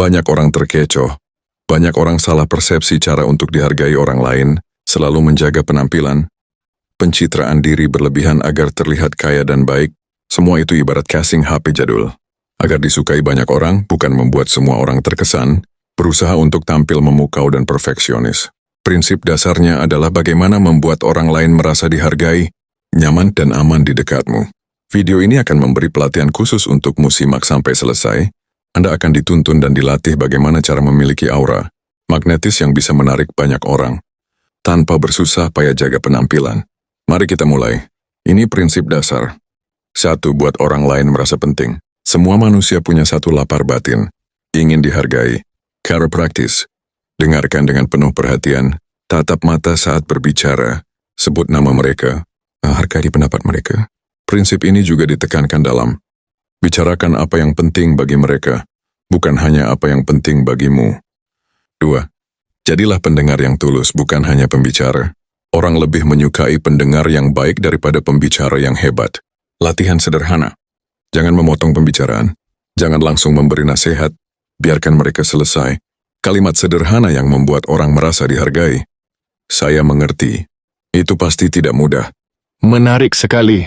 Banyak orang terkecoh. Banyak orang salah persepsi cara untuk dihargai orang lain, selalu menjaga penampilan. Pencitraan diri berlebihan agar terlihat kaya dan baik, semua itu ibarat casing HP jadul. Agar disukai banyak orang, bukan membuat semua orang terkesan, berusaha untuk tampil memukau dan perfeksionis. Prinsip dasarnya adalah bagaimana membuat orang lain merasa dihargai, nyaman dan aman di dekatmu. Video ini akan memberi pelatihan khusus untukmu, simak sampai selesai. Anda akan dituntun dan dilatih bagaimana cara memiliki aura magnetis yang bisa menarik banyak orang. Tanpa bersusah payah jaga penampilan. Mari kita mulai. Ini prinsip dasar. 1. Buat orang lain merasa penting. Semua manusia punya satu lapar batin. Ingin dihargai. Chiropractic. Dengarkan dengan penuh perhatian. Tatap mata saat berbicara. Sebut nama mereka. Hargai pendapat mereka. Prinsip ini juga ditekankan dalam bicarakan apa yang penting bagi mereka, bukan hanya apa yang penting bagimu. 2. Jadilah pendengar yang tulus, bukan hanya pembicara. Orang lebih menyukai pendengar yang baik daripada pembicara yang hebat. Latihan sederhana. Jangan memotong pembicaraan. Jangan langsung memberi nasihat. Biarkan mereka selesai. Kalimat sederhana yang membuat orang merasa dihargai. Saya mengerti. Itu pasti tidak mudah. Menarik sekali.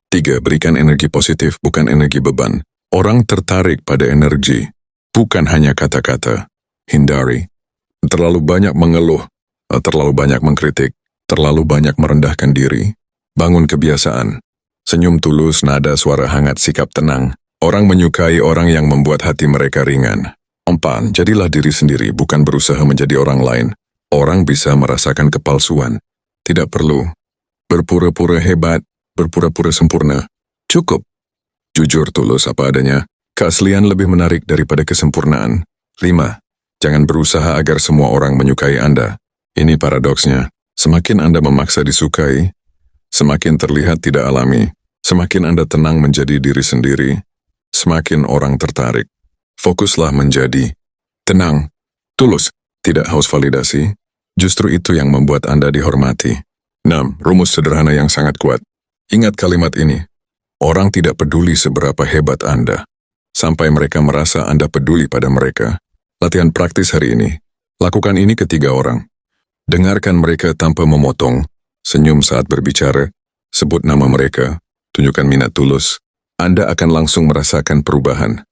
3. Berikan energi positif, bukan energi beban. Orang tertarik pada energi, bukan hanya kata-kata. Hindari. Terlalu banyak mengeluh, terlalu banyak mengkritik, terlalu banyak merendahkan diri. Bangun kebiasaan. Senyum tulus, nada suara hangat, sikap tenang. Orang menyukai orang yang membuat hati mereka ringan. 4. Jadilah diri sendiri, bukan berusaha menjadi orang lain. Orang bisa merasakan kepalsuan. Tidak perlu berpura-pura hebat, berpura-pura sempurna. Cukup jujur tulus apa adanya. Keaslian lebih menarik daripada kesempurnaan. 5. Jangan berusaha agar semua orang menyukai Anda. Ini paradoksnya. Semakin Anda memaksa disukai, semakin terlihat tidak alami. Semakin Anda tenang menjadi diri sendiri, semakin orang tertarik. Fokuslah menjadi tenang, tulus, tidak haus validasi. Justru itu yang membuat Anda dihormati. 6. Rumus sederhana yang sangat kuat. Ingat kalimat ini, orang tidak peduli seberapa hebat Anda, sampai mereka merasa Anda peduli pada mereka. Latihan praktis hari ini. Lakukan ini ke 3 orang. Dengarkan mereka tanpa memotong, senyum saat berbicara, sebut nama mereka, tunjukkan minat tulus. Anda akan langsung merasakan perubahan.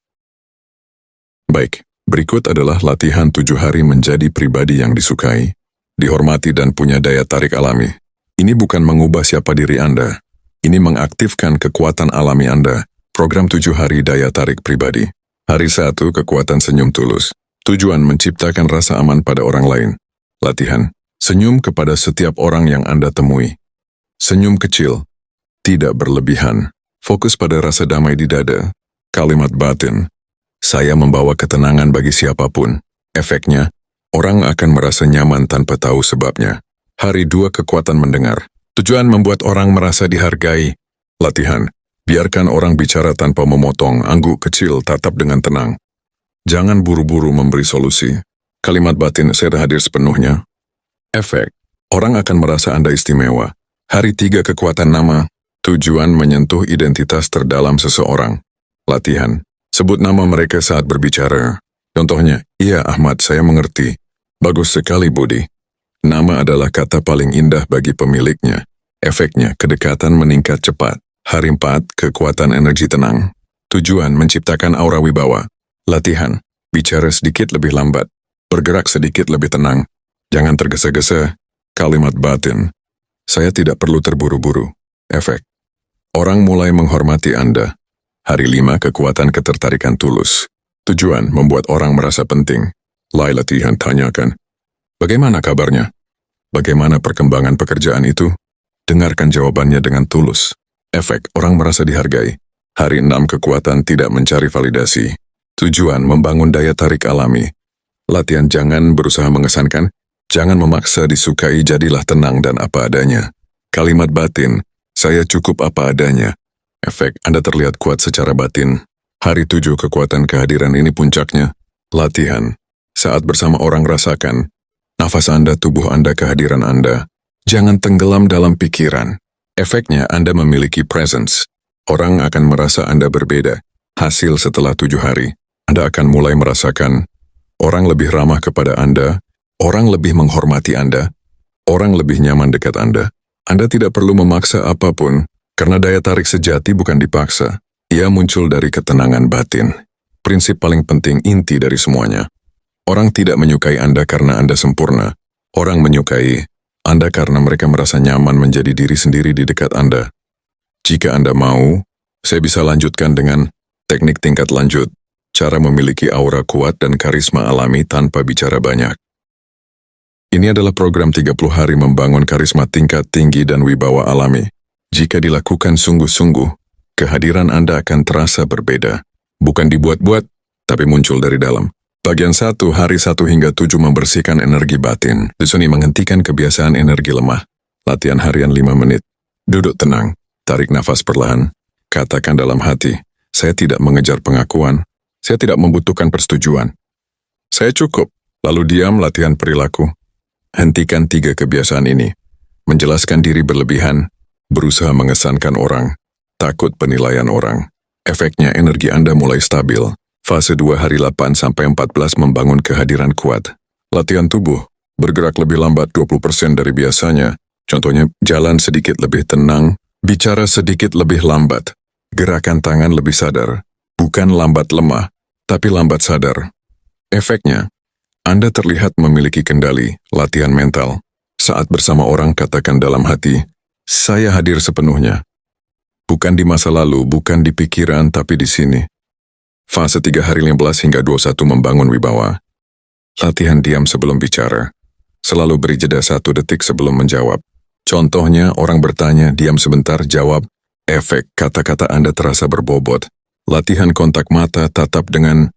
Baik, berikut adalah latihan 7 hari menjadi pribadi yang disukai, dihormati dan punya daya tarik alami. Ini bukan mengubah siapa diri Anda. Ini mengaktifkan kekuatan alami Anda. Program 7 hari daya tarik pribadi. Hari 1, kekuatan senyum tulus. Tujuan menciptakan rasa aman pada orang lain. Latihan. Senyum kepada setiap orang yang Anda temui. Senyum kecil. Tidak berlebihan. Fokus pada rasa damai di dada. Kalimat batin. Saya membawa ketenangan bagi siapapun. Efeknya, orang akan merasa nyaman tanpa tahu sebabnya. Hari 2, kekuatan mendengar. Tujuan membuat orang merasa dihargai. Latihan. Biarkan orang bicara tanpa memotong, angguk kecil, tatap dengan tenang. Jangan buru-buru memberi solusi. Kalimat batin, saya hadir sepenuhnya. Efek. Orang akan merasa Anda istimewa. Hari 3, kekuatan nama. Tujuan menyentuh identitas terdalam seseorang. Latihan. Sebut nama mereka saat berbicara. Contohnya, iya Ahmad, saya mengerti. Bagus sekali Budi. Nama adalah kata paling indah bagi pemiliknya. Efeknya, kedekatan meningkat cepat. Hari 4, kekuatan energi tenang. Tujuan, menciptakan aura wibawa. Latihan, bicara sedikit lebih lambat. Bergerak sedikit lebih tenang. Jangan tergesa-gesa. Kalimat batin. Saya tidak perlu terburu-buru. Efek. Orang mulai menghormati Anda. Hari 5, kekuatan ketertarikan tulus. Tujuan, membuat orang merasa penting. Latihan, tanyakan. Bagaimana kabarnya? Bagaimana perkembangan pekerjaan itu? Dengarkan jawabannya dengan tulus. Efek, orang merasa dihargai. Hari 6, kekuatan tidak mencari validasi. Tujuan, membangun daya tarik alami. Latihan, jangan berusaha mengesankan, jangan memaksa disukai, jadilah tenang dan apa adanya. Kalimat batin, saya cukup apa adanya. Efek, Anda terlihat kuat secara batin. Hari 7, kekuatan kehadiran ini puncaknya. Latihan, saat bersama orang rasakan, nafas Anda, tubuh Anda, kehadiran Anda. Jangan tenggelam dalam pikiran. Efeknya Anda memiliki presence. Orang akan merasa Anda berbeda. Hasil setelah 7 hari, Anda akan mulai merasakan Orang lebih ramah kepada Anda, orang lebih menghormati Anda, orang lebih nyaman dekat Anda. Anda tidak perlu memaksa apapun, karena daya tarik sejati bukan dipaksa. Ia muncul dari ketenangan batin. Prinsip paling penting inti dari semuanya. Orang tidak menyukai Anda karena Anda sempurna. Orang menyukai Anda karena mereka merasa nyaman menjadi diri sendiri di dekat Anda. Jika Anda mau, saya bisa lanjutkan dengan teknik tingkat lanjut, cara memiliki aura kuat dan karisma alami tanpa bicara banyak. Ini adalah program 30 hari membangun karisma tingkat tinggi dan wibawa alami. Jika dilakukan sungguh-sungguh, kehadiran Anda akan terasa berbeda. Bukan dibuat-buat, tapi muncul dari dalam. Bagian 1, hari 1 hingga 7 membersihkan energi batin. Di sini menghentikan kebiasaan energi lemah. Latihan harian 5 menit. Duduk tenang, tarik nafas perlahan. Katakan dalam hati, saya tidak mengejar pengakuan. Saya tidak membutuhkan persetujuan. Saya cukup. Lalu diam, latihan perilaku. Hentikan 3 kebiasaan ini. Menjelaskan diri berlebihan, berusaha mengesankan orang, takut penilaian orang. Efeknya energi Anda mulai stabil. Fase 2 hari 8 sampai 14 membangun kehadiran kuat. Latihan tubuh, bergerak lebih lambat 20% dari biasanya. Contohnya, jalan sedikit lebih tenang, bicara sedikit lebih lambat. Gerakan tangan lebih sadar, bukan lambat lemah, tapi lambat sadar. Efeknya, Anda terlihat memiliki kendali, latihan mental. Saat bersama orang katakan dalam hati, saya hadir sepenuhnya. Bukan di masa lalu, bukan di pikiran, tapi di sini. Fase 3 hari 15 hingga 21 membangun wibawa. Latihan diam sebelum bicara. Selalu beri jeda 1 detik sebelum menjawab. Contohnya, orang bertanya, diam sebentar, jawab. Efek kata-kata Anda terasa berbobot. Latihan kontak mata, tatap dengan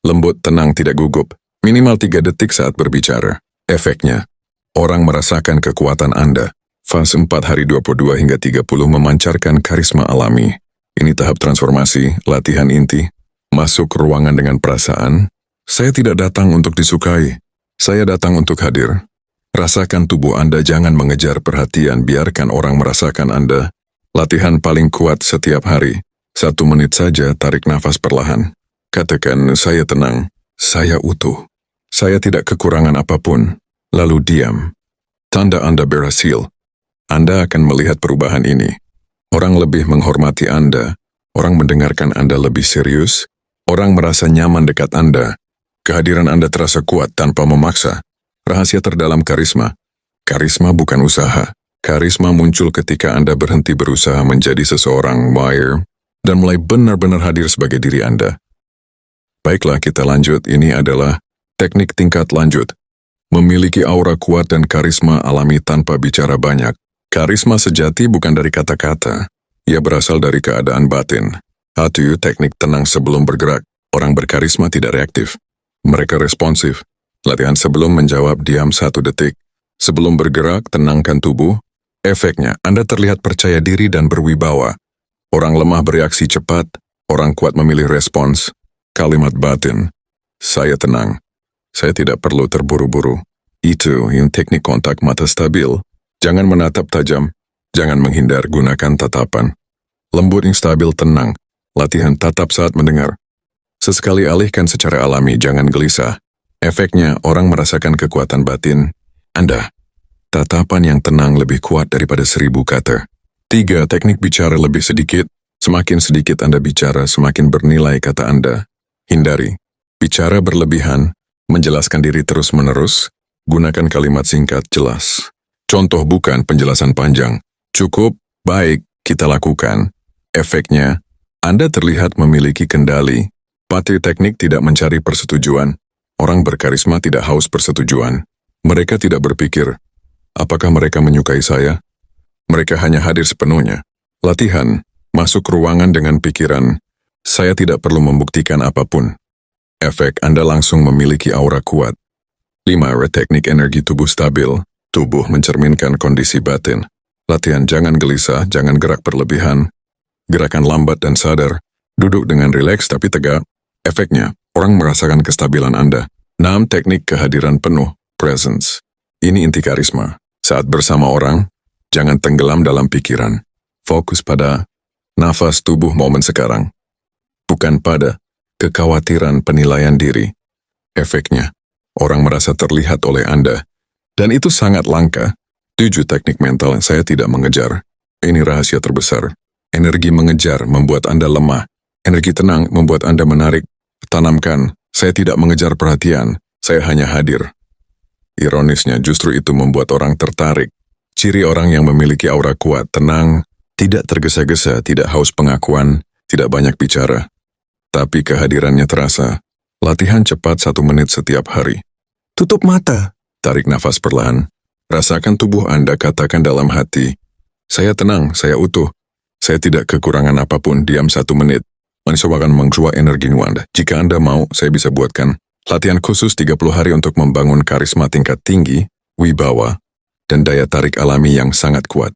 lembut, tenang, tidak gugup. Minimal 3 detik saat berbicara. Efeknya, orang merasakan kekuatan Anda. Fase 4 hari 22 hingga 30 memancarkan karisma alami. Ini tahap transformasi, latihan inti. Masuk ke ruangan dengan perasaan, saya tidak datang untuk disukai. Saya datang untuk hadir. Rasakan tubuh Anda, jangan mengejar perhatian, biarkan orang merasakan Anda. Latihan paling kuat setiap hari. 1 menit saja, tarik nafas perlahan. Katakan, saya tenang, saya utuh. Saya tidak kekurangan apapun. Lalu diam. Tanda Anda berhasil. Anda akan melihat perubahan ini. Orang lebih menghormati Anda. Orang mendengarkan Anda lebih serius. Orang merasa nyaman dekat Anda. Kehadiran Anda terasa kuat tanpa memaksa. Rahasia terdalam karisma. Karisma bukan usaha. Karisma muncul ketika Anda berhenti berusaha menjadi seseorang wire dan mulai benar-benar hadir sebagai diri Anda. Baiklah, kita lanjut. Ini adalah teknik tingkat lanjut. Memiliki aura kuat dan karisma alami tanpa bicara banyak. Karisma sejati bukan dari kata-kata. Ia berasal dari keadaan batin. Hatu, teknik tenang sebelum bergerak. Orang berkarisma tidak reaktif. Mereka responsif. Latihan sebelum menjawab, diam 1 detik. Sebelum bergerak, tenangkan tubuh. Efeknya, Anda terlihat percaya diri dan berwibawa. Orang lemah bereaksi cepat. Orang kuat memilih respons. Kalimat batin. Saya tenang. Saya tidak perlu terburu-buru. Itu yang teknik kontak mata stabil. Jangan menatap tajam. Jangan menghindar, gunakan tatapan. Lembut yang stabil, tenang. Latihan tatap saat mendengar. Sesekali alihkan secara alami, jangan gelisah. Efeknya, orang merasakan kekuatan batin Anda. Tatapan yang tenang lebih kuat daripada 1000 kata. 3. Teknik bicara lebih sedikit. Semakin sedikit Anda bicara, semakin bernilai kata Anda. Hindari. Bicara berlebihan, menjelaskan diri terus-menerus, gunakan kalimat singkat jelas. Contoh bukan penjelasan panjang. Cukup, baik, kita lakukan. Efeknya, Anda terlihat memiliki kendali. Patri teknik tidak mencari persetujuan. Orang berkarisma tidak haus persetujuan. Mereka tidak berpikir, apakah mereka menyukai saya? Mereka hanya hadir sepenuhnya. Latihan, masuk ruangan dengan pikiran, saya tidak perlu membuktikan apapun. Efek, Anda langsung memiliki aura kuat. 5. Teknik energi tubuh stabil. Tubuh mencerminkan kondisi batin. Latihan, jangan gelisah, jangan gerak berlebihan. Gerakan lambat dan sadar. Duduk dengan rileks tapi tegak. Efeknya, orang merasakan kestabilan Anda. 6. Teknik kehadiran penuh. Presence. Ini inti karisma. Saat bersama orang, jangan tenggelam dalam pikiran. Fokus pada nafas tubuh momen sekarang. Bukan pada kekhawatiran penilaian diri. Efeknya, orang merasa terlihat oleh Anda. Dan itu sangat langka. 7 teknik mental yang saya tidak mengejar. Ini rahasia terbesar. Energi mengejar membuat Anda lemah. Energi tenang membuat Anda menarik. Tanamkan, saya tidak mengejar perhatian, saya hanya hadir. Ironisnya justru itu membuat orang tertarik. Ciri orang yang memiliki aura kuat, tenang, tidak tergesa-gesa, tidak haus pengakuan, tidak banyak bicara. Tapi kehadirannya terasa. Latihan cepat 1 menit setiap hari. Tutup mata, tarik nafas perlahan. Rasakan tubuh Anda, katakan dalam hati, saya tenang, saya utuh. Saya tidak kekurangan apapun, diam 1 menit. Mencoba akan menjual energi Anda. Jika Anda mau, saya bisa buatkan latihan khusus 30 hari untuk membangun karisma tingkat tinggi, wibawa, dan daya tarik alami yang sangat kuat.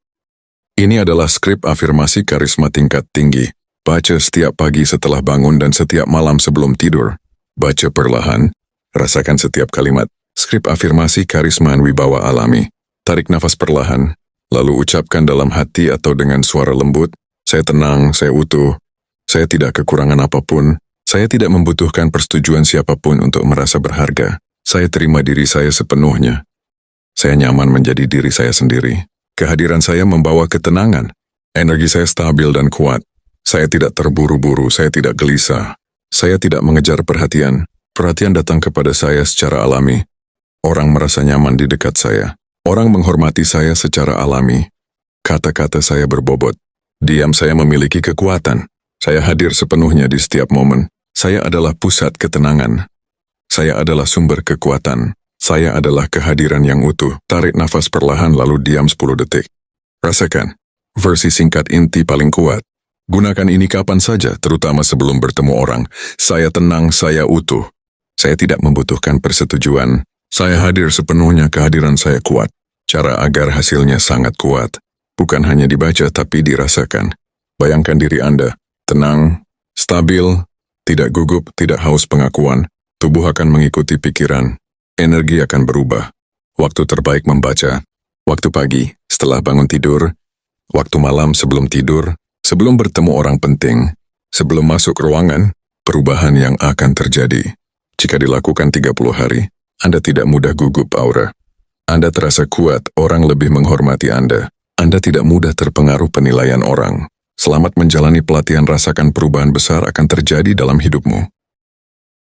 Ini adalah skrip afirmasi karisma tingkat tinggi. Baca setiap pagi setelah bangun dan setiap malam sebelum tidur. Baca perlahan, rasakan setiap kalimat. Skrip afirmasi karisma dan wibawa alami. Tarik nafas perlahan, lalu ucapkan dalam hati atau dengan suara lembut, saya tenang, saya utuh. Saya tidak kekurangan apapun, saya tidak membutuhkan persetujuan siapapun untuk merasa berharga. Saya terima diri saya sepenuhnya. Saya nyaman menjadi diri saya sendiri. Kehadiran saya membawa ketenangan. Energi saya stabil dan kuat. Saya tidak terburu-buru, saya tidak gelisah. Saya tidak mengejar perhatian. Perhatian datang kepada saya secara alami. Orang merasa nyaman di dekat saya. Orang menghormati saya secara alami. Kata-kata saya berbobot. Diam saya memiliki kekuatan. Saya hadir sepenuhnya di setiap momen. Saya adalah pusat ketenangan. Saya adalah sumber kekuatan. Saya adalah kehadiran yang utuh. Tarik nafas perlahan lalu diam 10 detik. Rasakan. Versi singkat inti paling kuat. Gunakan ini kapan saja, terutama sebelum bertemu orang. Saya tenang, saya utuh. Saya tidak membutuhkan persetujuan. Saya hadir sepenuhnya, kehadiran saya kuat. Cara agar hasilnya sangat kuat. Bukan hanya dibaca tapi dirasakan. Bayangkan diri Anda. Tenang, stabil, tidak gugup, tidak haus pengakuan. Tubuh akan mengikuti pikiran. Energi akan berubah. Waktu terbaik membaca. Waktu pagi, setelah bangun tidur. Waktu malam sebelum tidur. Sebelum bertemu orang penting. Sebelum masuk ruangan. Perubahan yang akan terjadi. Jika dilakukan 30 hari, Anda tidak mudah gugup aura. Anda terasa kuat, orang lebih menghormati Anda. Anda tidak mudah terpengaruh penilaian orang. Selamat menjalani pelatihan, rasakan perubahan besar akan terjadi dalam hidupmu.